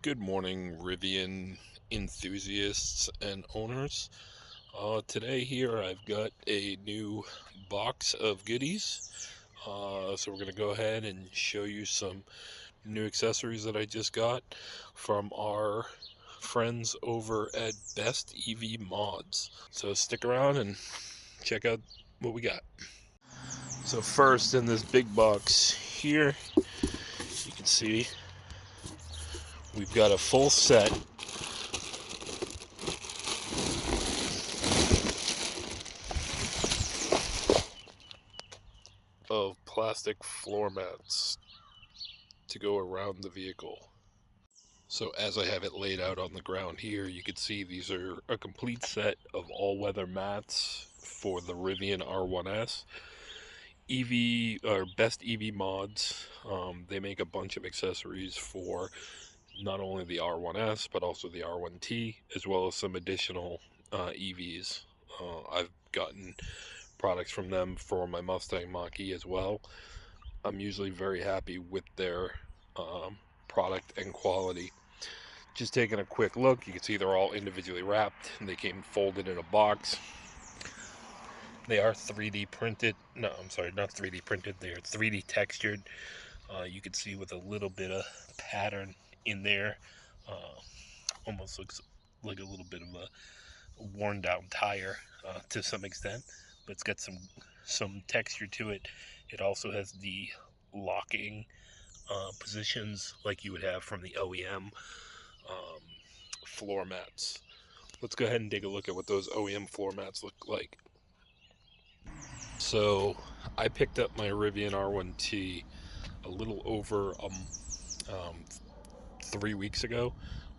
Good morning, Rivian enthusiasts and owners. Today here I've got a new box of goodies. So we're going to go ahead and show you some new accessories that I just got from our friends over at BestEVMods. So stick around and check out what we got. So first in this big box here, you can see we've got a full set of plastic floor mats to go around the vehicle. So as I have it laid out on the ground here, you can see these are a complete set of all-weather mats for the Rivian R1S. EV or BestEVMods. They make a bunch of accessories for not only the R1S but also the R1T, as well as some additional EVs. I've gotten products from them for my Mustang Mach-E as well. I'm usually very happy with their product and quality. Just taking a quick look, you can see they're all individually wrapped and they came folded in a box. They are 3D printed. No, I'm sorry, not 3D printed. They are 3D textured. You can see with a little bit of pattern in there. Almost looks like a little bit of a worn down tire to some extent, but it's got some texture to it. It also has the locking positions like you would have from the OEM floor mats. Let's go ahead and take a look at what those OEM floor mats look like. So I picked up my Rivian R1T a little over 3 weeks ago,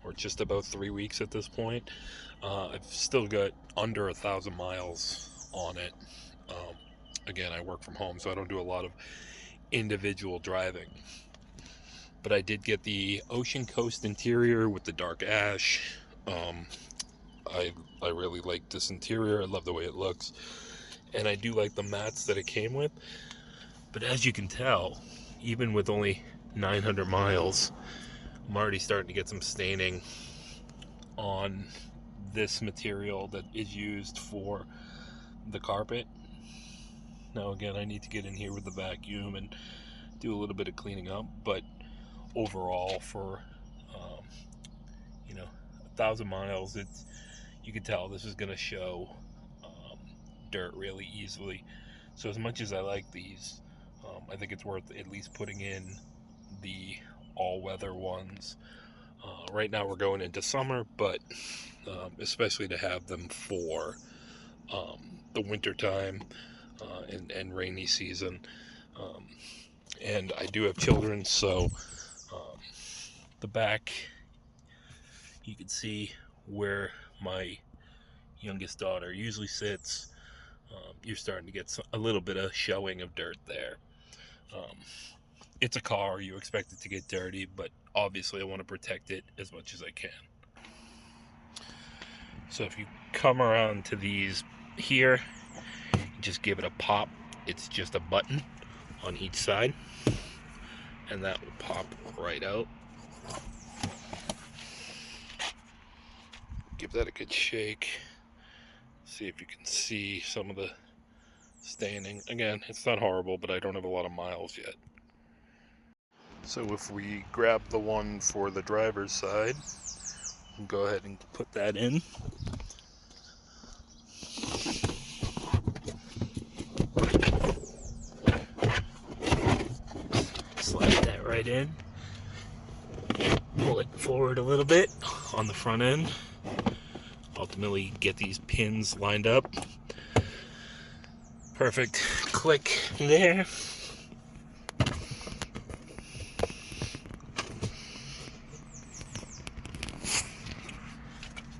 or just about 3 weeks at this point. I've still got under 1,000 miles on it. Again, I work from home, so I don't do a lot of individual driving. But I did get the Ocean Coast interior with the dark ash. I really like this interior. I love the way it looks. And I do like the mats that it came with. But as you can tell, even with only 900 miles, I'm already starting to get some staining on this material that is used for the carpet. Now again, I need to get in here with the vacuum and do a little bit of cleaning up, but overall for 1,000 miles, you can tell this is going to show dirt really easily. So as much as I like these, I think it's worth at least putting in the all-weather ones. Right now we're going into summer, but especially to have them for the winter time and rainy season. And I do have children, so the back, you can see where my youngest daughter usually sits. You're starting to get a little bit of showing of dirt there. It's a car, you expect it to get dirty, but obviously I want to protect it as much as I can. So if you come around to these here, just give it a pop. It's just a button on each side, and that will pop right out. Give that a good shake. See if you can see some of the staining. Again, it's not horrible, but I don't have a lot of miles yet. So if we grab the one for the driver's side, we'll go ahead and put that in. Slide that right in. Pull it forward a little bit on the front end. Ultimately get these pins lined up. Perfect click there.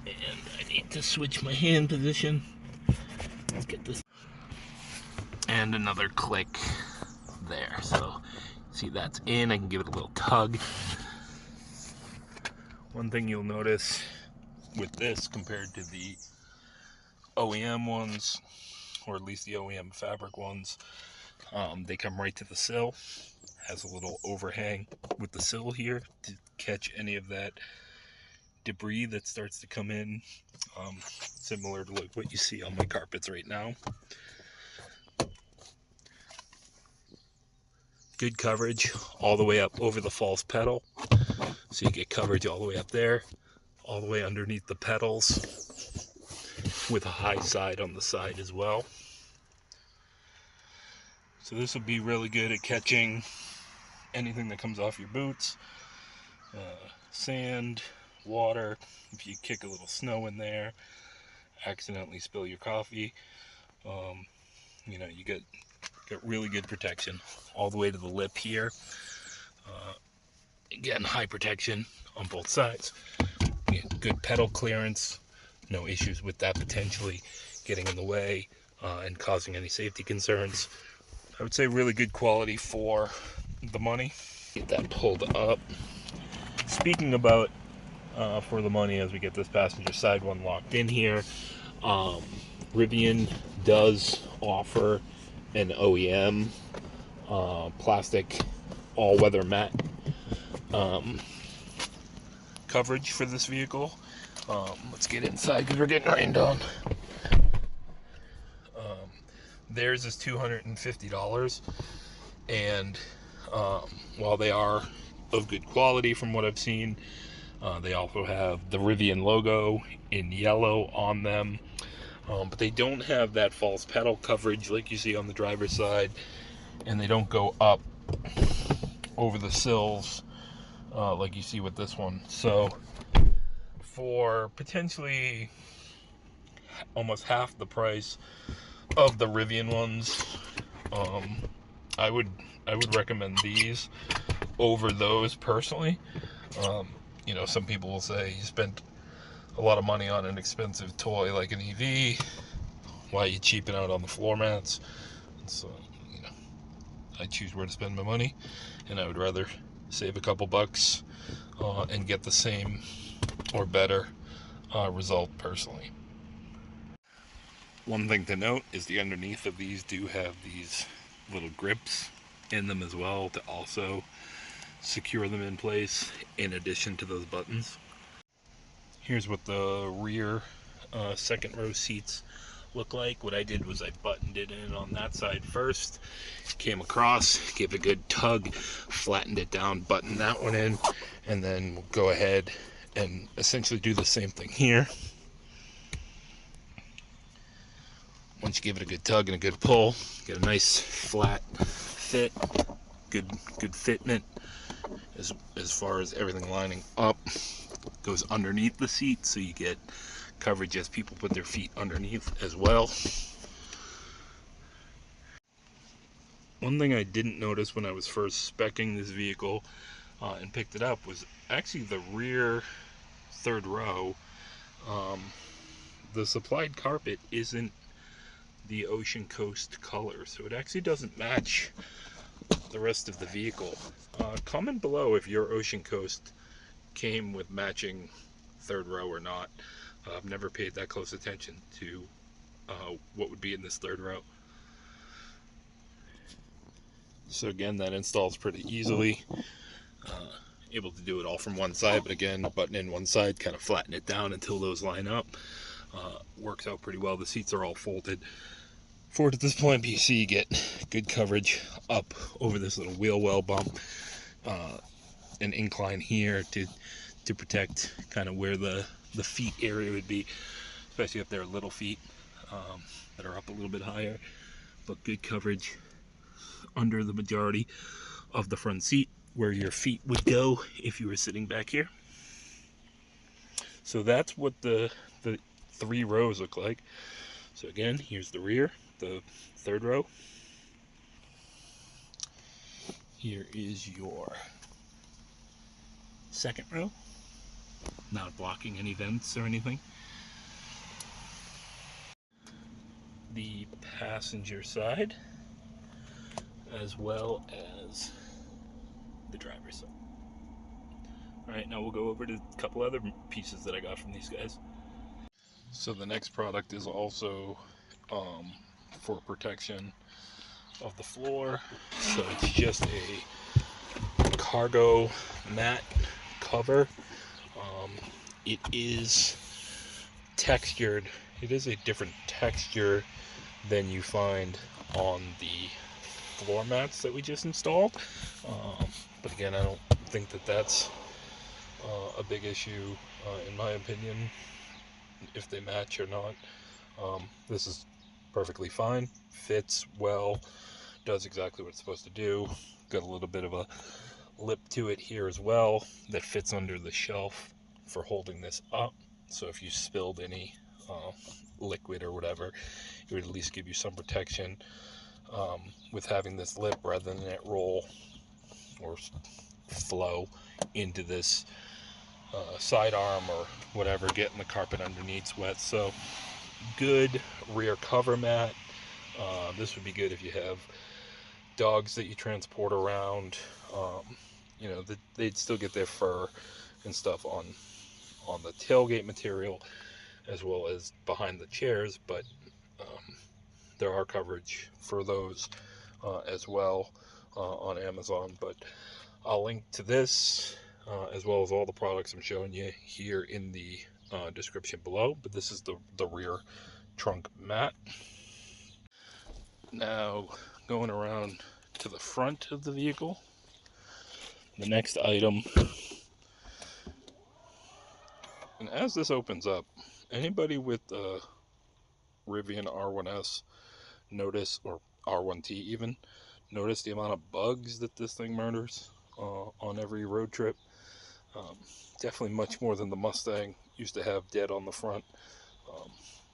And I need to switch my hand position. Let's get this. And another click there. So see, that's in. I can give it a little tug. One thing you'll notice with this compared to the OEM ones, or at least the OEM fabric ones, they come right to the sill. Has a little overhang with the sill here to catch any of that debris that starts to come in, similar to like what you see on my carpets right now. Good coverage all the way up over the false pedal, so you get coverage all the way up there, all the way underneath the pedals, with a high side on the side as well. So this will be really good at catching anything that comes off your boots, sand, water. If you kick a little snow in there, accidentally spill your coffee, you know, you get really good protection all the way to the lip here. Again, high protection on both sides. Good pedal clearance, no issues with that potentially getting in the way and causing any safety concerns. I would say really good quality for the money. Get that pulled up. Speaking about for the money, as we get this passenger side one locked in here, Rivian does offer an OEM plastic all-weather mat coverage for this vehicle. Let's get inside because we're getting rained on. Theirs is $250, and while they are of good quality from what I've seen, they also have the Rivian logo in yellow on them, but they don't have that false pedal coverage like you see on the driver's side, and they don't go up over the sills like you see with this one. So for potentially almost half the price of the Rivian ones, I would recommend these over those personally. You know, some people will say you spent a lot of money on an expensive toy like an EV, why are you cheaping out on the floor mats? So, you know, I choose where to spend my money, and I would rather save a couple bucks and get the same or better result personally. One thing to note is the underneath of these do have these little grips in them as well to also secure them in place in addition to those buttons. Here's what the rear second row seats look like. What I did was I buttoned it in on that side first, came across, gave a good tug, flattened it down, buttoned that one in, and then we'll go ahead and essentially do the same thing here. Once you give it a good tug and a good pull, get a nice flat fit, good fitment as far as everything lining up. Goes underneath the seat, so you get coverage as people put their feet underneath as well. One thing I didn't notice when I was first speccing this vehicle and picked it up was actually the rear third row. The supplied carpet isn't the Ocean Coast color, so it actually doesn't match the rest of the vehicle. Comment below if your Ocean Coast came with matching third row or not. I've never paid that close attention to what would be in this third row. So again, that installs pretty easily. Able to do it all from one side, but again, button in one side, kind of flatten it down until those line up. Works out pretty well. The seats are all folded forward at this point, but you see you get good coverage up over this little wheel well bump, an incline here to protect kind of where the feet area would be, especially if they're little feet that are up a little bit higher, but good coverage under the majority of the front seat where your feet would go if you were sitting back here. So that's what the three rows look like. So again, here's the rear, the third row. Here is your second row, not blocking any vents or anything. The passenger side, as well as the driver's side. Alright, now we'll go over to a couple other pieces that I got from these guys. So the next product is also for protection of the floor. So it's just a cargo mat cover. It is textured. It is a different texture than you find on the floor mats that we just installed. But again, I don't think that that's a big issue, in my opinion, if they match or not. This is perfectly fine, fits well, does exactly what it's supposed to do. Got a little bit of a lip to it here as well that fits under the shelf for holding this up. So if you spilled any liquid or whatever, it would at least give you some protection with having this lip rather than it roll or flow into this sidearm or whatever, getting the carpet underneath wet. So good rear cover mat. This would be good if you have dogs that you transport around. You know, they'd still get their fur and stuff on the tailgate material as well as behind the chairs, but there are coverage for those as well on Amazon. But I'll link to this as well as all the products I'm showing you here in the description below. But this is the rear trunk mat. Now going around to the front of the vehicle, the next item, and as this opens up, anybody with Rivian R1S notice, or R1T even, notice the amount of bugs that this thing murders on every road trip. Definitely much more than the Mustang used to have dead on the front.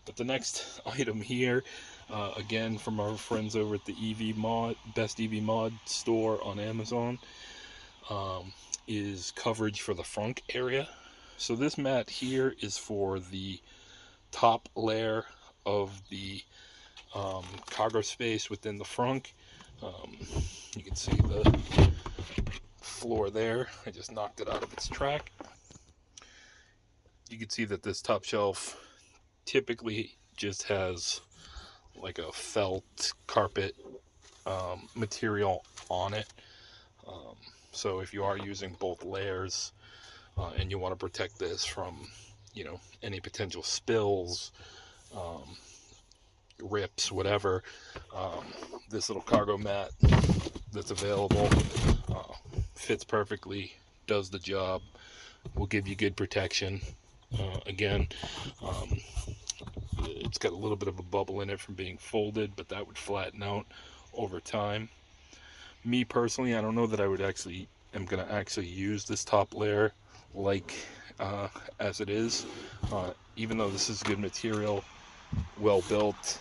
But the next item here, again from our friends over at the BestEVMod store on Amazon, is coverage for the front area. So this mat here is for the top layer of the cargo space within the frunk. You can see the floor there. I just knocked it out of its track. You can see that this top shelf typically just has like a felt carpet material on it. So if you are using both layers and you want to protect this from, you know, any potential spills, rips, whatever, this little cargo mat that's available fits perfectly, does the job, will give you good protection. Again, it's got a little bit of a bubble in it from being folded, but that would flatten out over time. Me personally, I don't know that I would am going to actually use this top layer like as it is, even though this is good material, well built.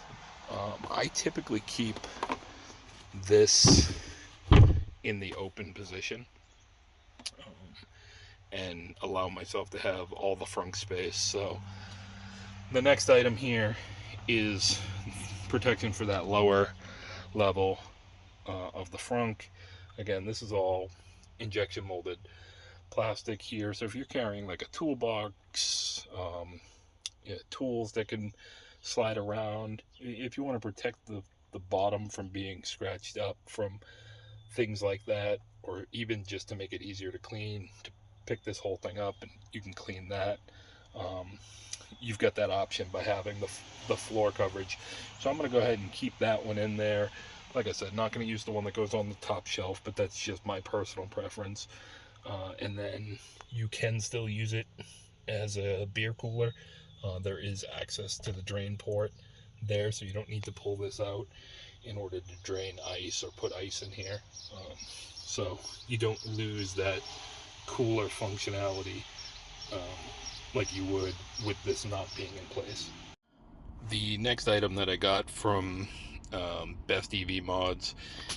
I typically keep this in the open position and allow myself to have all the frunk space. So the next item here is protection for that lower level of the frunk. Again, this is all injection molded plastic here, so if you're carrying like a toolbox, tools that can slide around, if you want to protect the bottom from being scratched up from things like that, or even just to make it easier to clean, to pick this whole thing up and you can clean that, you've got that option by having the floor coverage. So I'm going to go ahead and keep that one in there. Like I said, not going to use the one that goes on the top shelf, but that's just my personal preference. And then you can still use it as a beer cooler. There is access to the drain port there, so you don't need to pull this out in order to drain ice or put ice in here. So you don't lose that cooler functionality like you would with this not being in place. The next item that I got from BestEVMods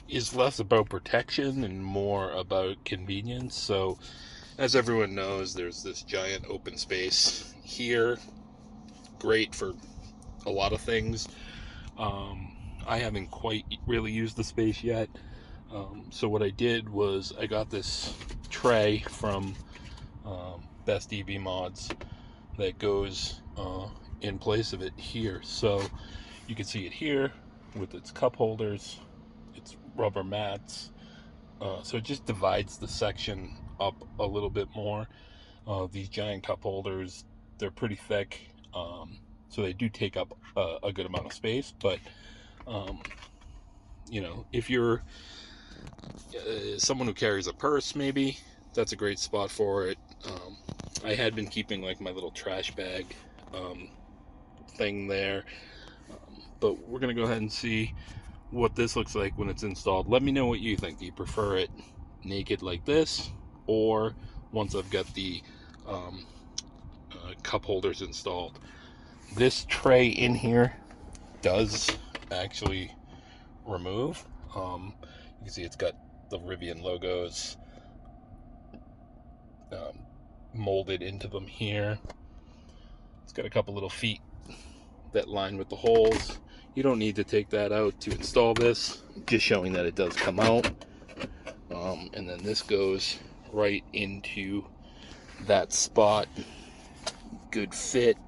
is less about protection and more about convenience. So as everyone knows, there's this giant open space here, great for a lot of things. I haven't quite really used the space yet, so what I did was I got this tray from BestEVMods that goes in place of it here. So you can see it here with its cup holders, its rubber mats. So it just divides the section up a little bit more. These giant cup holders, they're pretty thick, so they do take up a good amount of space, but you know, if you're someone who carries a purse, maybe that's a great spot for it. I had been keeping like my little trash bag thing there, but we're gonna go ahead and see what this looks like when it's installed. Let me know what you think. Do you prefer it naked like this, or once I've got the cup holders installed? This tray in here does actually remove. You can see it's got the Rivian logos molded into them here. It's got a couple little feet that line with the holes. You don't need to take that out to install this, just showing that it does come out. And then this goes right into that spot. Good fit.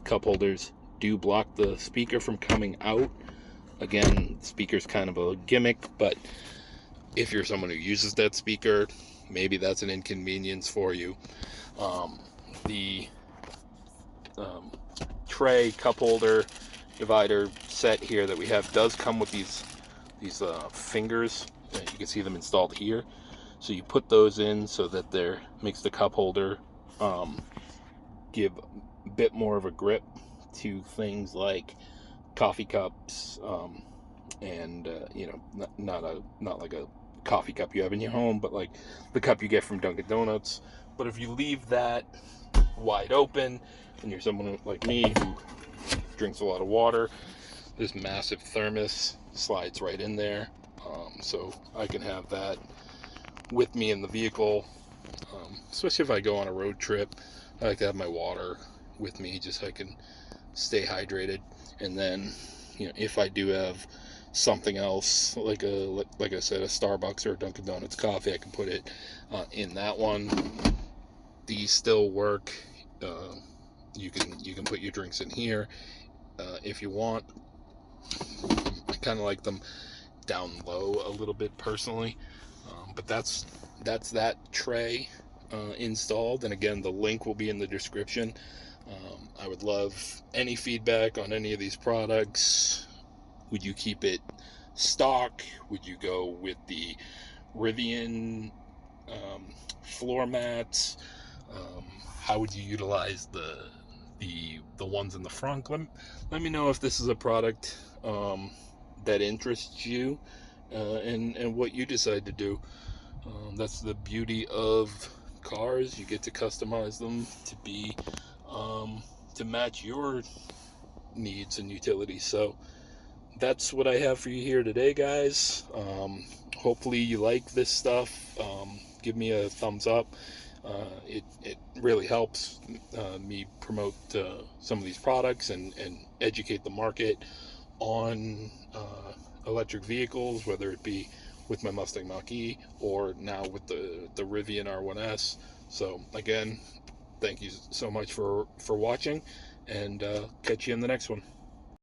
Cup holders do block the speaker from coming out. Again, the speaker's kind of a gimmick, but if you're someone who uses that speaker, maybe that's an inconvenience for you. The tray cup holder divider set here that we have does come with these fingers. You can see them installed here. So you put those in so that makes the cup holder give a bit more of a grip to things like coffee cups, and you know, not like a coffee cup you have in your home, but like the cup you get from Dunkin' Donuts. But if you leave that wide open and you're someone like me who drinks a lot of water, this massive thermos slides right in there, so I can have that with me in the vehicle, especially if I go on a road trip. I like to have my water with me just so I can stay hydrated. And then, you know, if I do have something else, like I said, a Starbucks or a Dunkin' Donuts coffee, I can put it in that one. These still work. You can put your drinks in here if you want. I kind of like them down low a little bit personally, but that's that tray installed. And again, the link will be in the description. I would love any feedback on any of these products. Would you keep it stock? Would you go with the Rivian floor mats? How would you utilize the ones in the front? Let me know if this is a product that interests you, and what you decide to do. That's the beauty of cars. You get to customize them to be to match your needs and utilities. So that's what I have for you here today, guys. Hopefully you like this stuff. Give me a thumbs up. It really helps me promote some of these products and educate the market on electric vehicles, whether it be with my Mustang Mach-E or now with the Rivian R1S. So again, thank you so much for watching, and catch you in the next one.